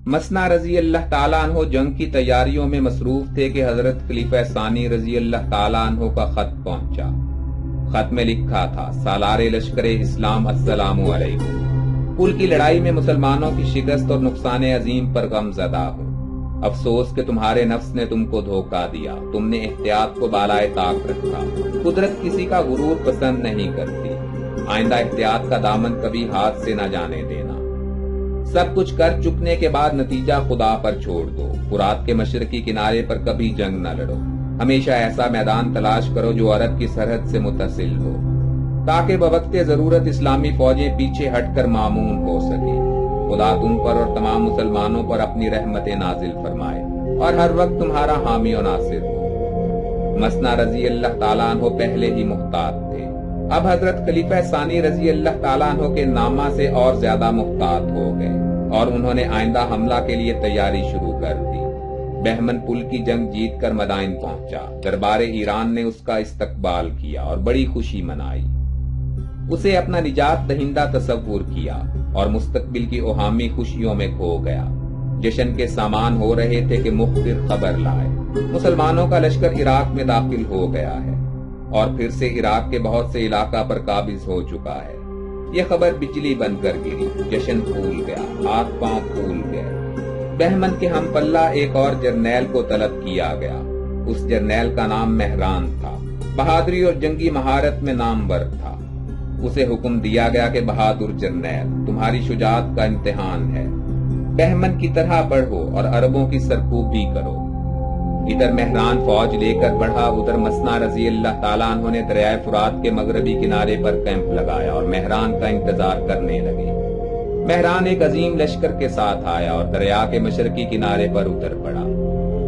مسنا رضی اللہ تعالیٰ عنہ جنگ کی تیاریوں میں مصروف تھے کہ حضرت خلیفہ ثانی رضی اللہ تعالیٰ عنہ کا خط پہنچا۔ خط میں لکھا تھا: سالار لشکر اسلام السلام علیکم، پل کی لڑائی میں مسلمانوں کی شکست اور نقصان عظیم پر غم زدہ ہوں۔ افسوس کہ تمہارے نفس نے تم کو دھوکہ دیا، تم نے احتیاط کو بالائے طاق رکھا۔ قدرت کسی کا غرور پسند نہیں کرتی، آئندہ احتیاط کا دامن کبھی ہاتھ سے نہ جانے دینا۔ سب کچھ کر چکنے کے بعد نتیجہ خدا پر چھوڑ دو۔ فرات کے مشرقی کنارے پر کبھی جنگ نہ لڑو، ہمیشہ ایسا میدان تلاش کرو جو عرب کی سرحد سے متصل ہو، تاکہ بوقت ضرورت اسلامی فوجیں پیچھے ہٹ کر معمون ہو سکے۔ خدا تم پر اور تمام مسلمانوں پر اپنی رحمتیں نازل فرمائے اور ہر وقت تمہارا حامی و ناصر ہو۔ مسنا رضی اللہ تعالیٰ عنہ پہلے ہی محتاط تھے، اب حضرت خلیفہ ثانی رضی اللہ تعالیٰ عنہ کے نامہ سے اور زیادہ محتاط ہو گئے اور انہوں نے آئندہ حملہ کے لیے تیاری شروع کر دی۔ بہمن پل کی جنگ جیت کر مدائن پہنچا۔ دربار ایران نے اس کا استقبال کیا اور بڑی خوشی منائی، اسے اپنا نجات دہندہ تصور کیا اور مستقبل کی اوہامی خوشیوں میں کھو گیا۔ جشن کے سامان ہو رہے تھے کہ مخبر خبر لائے: مسلمانوں کا لشکر عراق میں داخل ہو گیا ہے اور پھر سے عراق کے بہت سے علاقہ پر قابض ہو چکا ہے۔ یہ خبر بجلی بن کر گری، جشن پھول گیا، ہاتھ پاؤں پھول گئے۔ بہمن کے ہم پلہ ایک اور جرنیل کو طلب کیا گیا، اس جرنیل کا نام مہران تھا، بہادری اور جنگی مہارت میں نامور تھا۔ اسے حکم دیا گیا کہ بہادر جرنیل، تمہاری شجاعت کا امتحان ہے، بہمن کی طرح بڑھو اور عربوں کی سرکوب بھی کرو۔ ادھر مہران فوج لے کر بڑھا، ادھر مسنا رضی اللہ تعالیٰ عنہ نے دریائے فرات کے مغربی کنارے پر کیمپ لگایا اور مہران کا انتظار کرنے لگے۔ مہران ایک عظیم لشکر کے ساتھ آیا اور دریا کے مشرقی کنارے پر اتر پڑا۔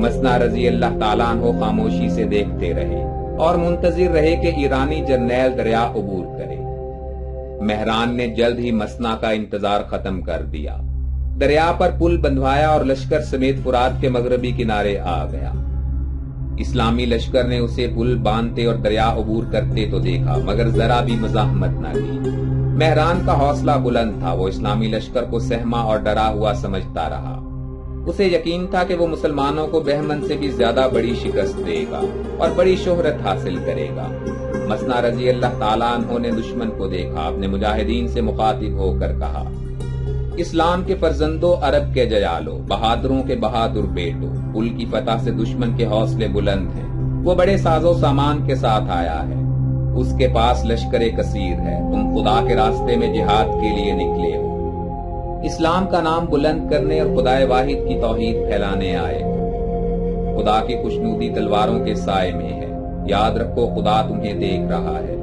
مسنا رضی اللہ تعالیٰ عنہ خاموشی سے دیکھتے رہے اور منتظر رہے کہ ایرانی جرنیل دریا عبور کرے۔ مہران نے جلد ہی مسنا کا انتظار ختم کر دیا، دریا پر پل بندھوایا اور لشکر سمیت فرات کے مغربی کنارے آ گیا۔ اسلامی لشکر نے اسے پل باندھتے اور دریا عبور کرتے تو دیکھا، مگر ذرا بھی مزاحمت نہ کی۔ مہران کا حوصلہ بلند تھا، وہ اسلامی لشکر کو سہما اور ڈرا ہوا سمجھتا رہا۔ اسے یقین تھا کہ وہ مسلمانوں کو بہمن سے بھی زیادہ بڑی شکست دے گا اور بڑی شہرت حاصل کرے گا۔ مسنا رضی اللہ تعالیٰ عنہ نے دشمن کو دیکھا، اپنے مجاہدین سے مخاطب ہو کر کہا: اسلام کے فرزندوں، عرب کے جیالو، بہادروں کے بہادر بیٹو، پل کی فتح سے دشمن کے حوصلے بلند ہیں۔ وہ بڑے ساز و سامان کے ساتھ آیا ہے، اس کے پاس لشکر کثیر ہے، تم خدا کے راستے میں جہاد کے لیے نکلے ہو، اسلام کا نام بلند کرنے اور خدائے واحد کی توحید پھیلانے آئے ہو۔ خدا کی خوشنودی تلواروں کے سائے میں ہے، یاد رکھو خدا تمہیں دیکھ رہا ہے،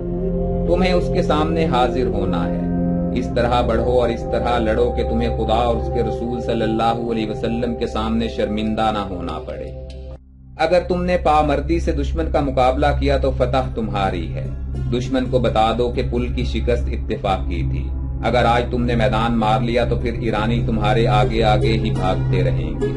تمہیں اس کے سامنے حاضر ہونا ہے۔ اس طرح بڑھو اور اس طرح لڑو کہ تمہیں خدا اور اس کے رسول صلی اللہ علیہ وسلم کے سامنے شرمندہ نہ ہونا پڑے۔ اگر تم نے پامردی سے دشمن کا مقابلہ کیا تو فتح تمہاری ہے۔ دشمن کو بتا دو کہ پل کی شکست اتفاقی تھی، اگر آج تم نے میدان مار لیا تو پھر ایرانی تمہارے آگے آگے ہی بھاگتے رہیں گے۔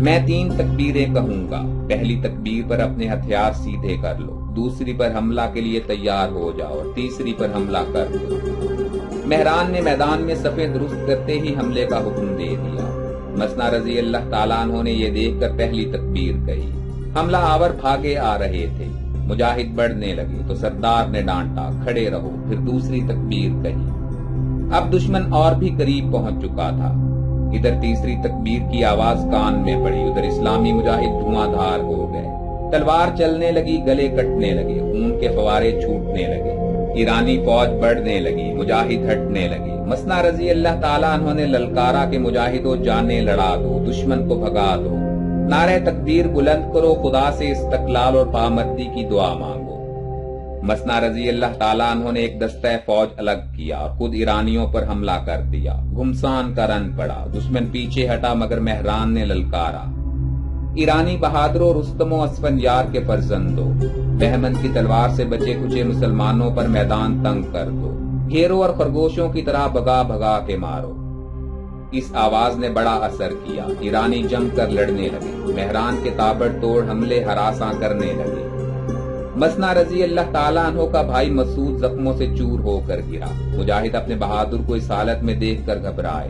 میں 3 تکبیریں کہوں گا، پہلی تکبیر پر اپنے ہتھیار سیدھے کر لو، دوسری پر حملہ کے لیے تیار ہو جاؤ اور تیسری پر حملہ کر دو۔ مہران نے میدان میں صفیں درست کرتے ہی حملے کا حکم دے دیا۔ مسنا رضی اللہ تعالیٰ عنہ نے یہ دیکھ کر پہلی تکبیر کہی۔ حملہ آور بھاگے آ رہے تھے، مجاہد بڑھنے لگے تو سردار نے ڈانٹا: کھڑے رہو۔ پھر دوسری تکبیر کہی۔ اب دشمن اور بھی قریب پہنچ چکا تھا۔ ادھر تیسری تکبیر کی آواز کان میں پڑی، ادھر اسلامی مجاہد دھواں دھار ہو گئے، تلوار چلنے لگی، گلے کٹنے لگے، خون کے فوارے چھوٹنے لگے، ایرانی فوج بڑھنے لگی، مجاہد ہٹنے لگے۔ مسنا رضی اللہ تعالیٰ عنہ نے للکارا کہ مجاہدوں جانیں لڑا دو، دشمن کو بھگا دو، نعرہ تکبیر بلند کرو، خدا سے استقلال اور پامردی کی دعا مانگو۔ مسنا رضی اللہ تعالیٰ عنہ نے ایک دستہ فوج الگ کیا اور خود ایرانیوں پر حملہ کر دیا۔ گھمسان کا رن پڑا، دشمن پیچھے ہٹا، مگر مہران نے للکارا: ایرانی بہادروں، رستم و اسفندیار کے فرزندوں، بہمن کی تلوار سے بچے کچے مسلمانوں پر میدان تنگ کر دو، گھیرو اور خرگوشوں کی طرح بھگا بھگا کے مارو۔ اس آواز نے بڑا اثر کیا، ایرانی جم کر لڑنے لگے، مہران کے تابڑ توڑ حملے ہراساں کرنے لگے۔ مسنا رضی اللہ تعالیٰ عنہ کا بھائی مسعود زخموں سے چور ہو کر گرا، مجاہد اپنے بہادر کو اس حالت میں دیکھ کر گھبرائے۔